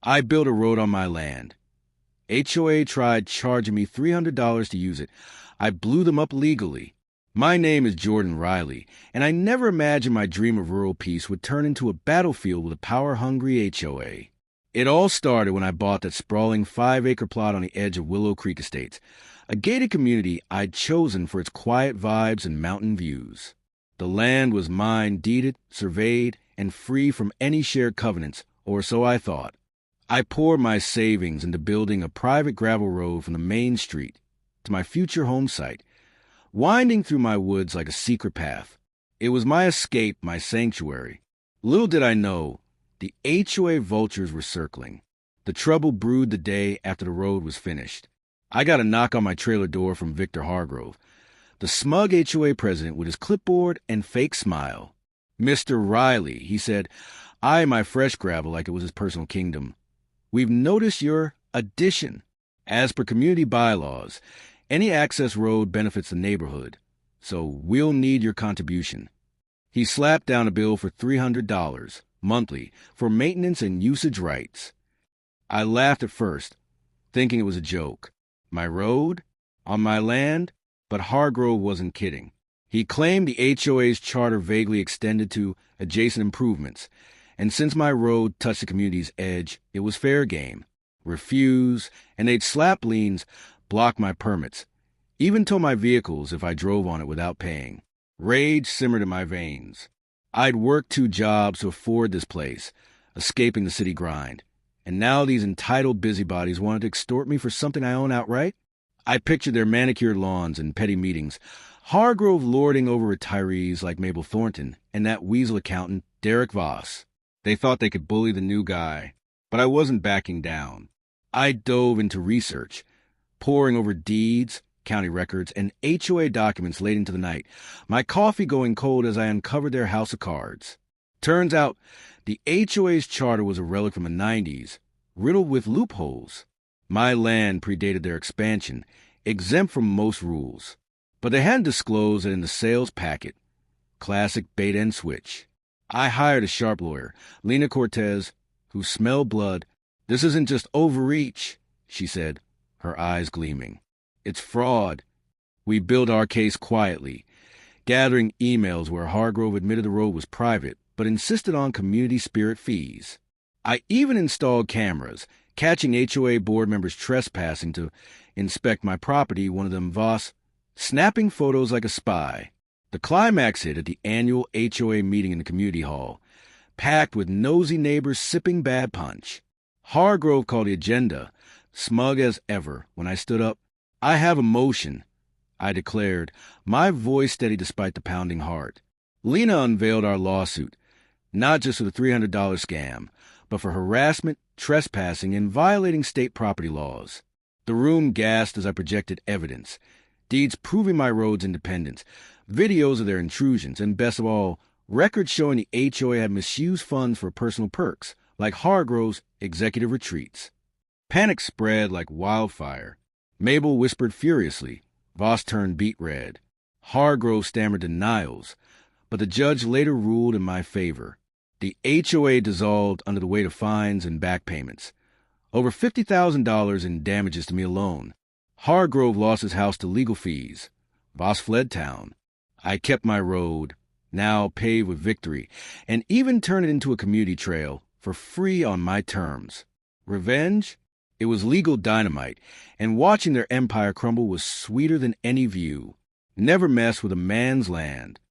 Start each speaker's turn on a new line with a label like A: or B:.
A: I built a road on my land. HOA tried charging me $300 to use it. I blew them up legally. My name is Jordan Riley, and I never imagined my dream of rural peace would turn into a battlefield with a power-hungry HOA. It all started when I bought that sprawling 5-acre plot on the edge of Willow Creek Estates, a gated community I'd chosen for its quiet vibes and mountain views. The land was mine, deeded, surveyed, and free from any shared covenants, or so I thought. I poured my savings into building a private gravel road from the main street to my future home site, winding through my woods like a secret path. It was my escape, my sanctuary. Little did I know, the HOA vultures were circling. The trouble brewed the day after the road was finished. I got a knock on my trailer door from Victor Hargrove, the smug HOA president with his clipboard and fake smile. "Mr. Riley," he said, eyeing my fresh gravel like it was his personal kingdom. "We've noticed your addition. As per community bylaws, any access road benefits the neighborhood, so we'll need your contribution." He slapped down a bill for $300 monthly for maintenance and usage rights. I laughed at first, thinking it was a joke. My road? On my land? But Hargrove wasn't kidding. He claimed the HOA's charter vaguely extended to adjacent improvements, and since my road touched the community's edge, it was fair game. Refuse, and they'd slap liens, block my permits, even tow my vehicles if I drove on it without paying. Rage simmered in my veins. I'd worked 2 jobs to afford this place, escaping the city grind, and now these entitled busybodies wanted to extort me for something I own outright? I pictured their manicured lawns and petty meetings, Hargrove lording over retirees like Mabel Thornton and that weasel accountant, Derek Voss. They thought they could bully the new guy, but I wasn't backing down. I dove into research, poring over deeds, county records, and HOA documents late into the night, my coffee going cold as I uncovered their house of cards. Turns out, the HOA's charter was a relic from the 90s, riddled with loopholes. My land predated their expansion, exempt from most rules. But they hadn't disclosed it in the sales packet. Classic bait and switch. I hired a sharp lawyer, Lena Cortez, who smelled blood. "This isn't just overreach," she said, her eyes gleaming. "It's fraud." We built our case quietly, gathering emails where Hargrove admitted the road was private, but insisted on community spirit fees. I even installed cameras, catching HOA board members trespassing to inspect my property, one of them Voss, snapping photos like a spy. The climax hit at the annual HOA meeting in the community hall, packed with nosy neighbors sipping bad punch. Hargrove called the agenda, smug as ever, when I stood up. "I have a motion," I declared, my voice steady despite the pounding heart. Lena unveiled our lawsuit, not just for the $300 scam, but for harassment, trespassing, and violating state property laws. The room gasped as I projected evidence, deeds proving my road's independence, videos of their intrusions, and best of all, records showing the HOA had misused funds for personal perks, like Hargrove's executive retreats. Panic spread like wildfire. Mabel whispered furiously. Voss turned beet red. Hargrove stammered denials, but the judge later ruled in my favor. The HOA dissolved under the weight of fines and back payments. Over $50,000 in damages to me alone. Hargrove lost his house to legal fees. Voss fled town. I kept my road, now paved with victory, and even turned it into a community trail for free on my terms. Revenge? It was legal dynamite, and watching their empire crumble was sweeter than any view. Never mess with a man's land.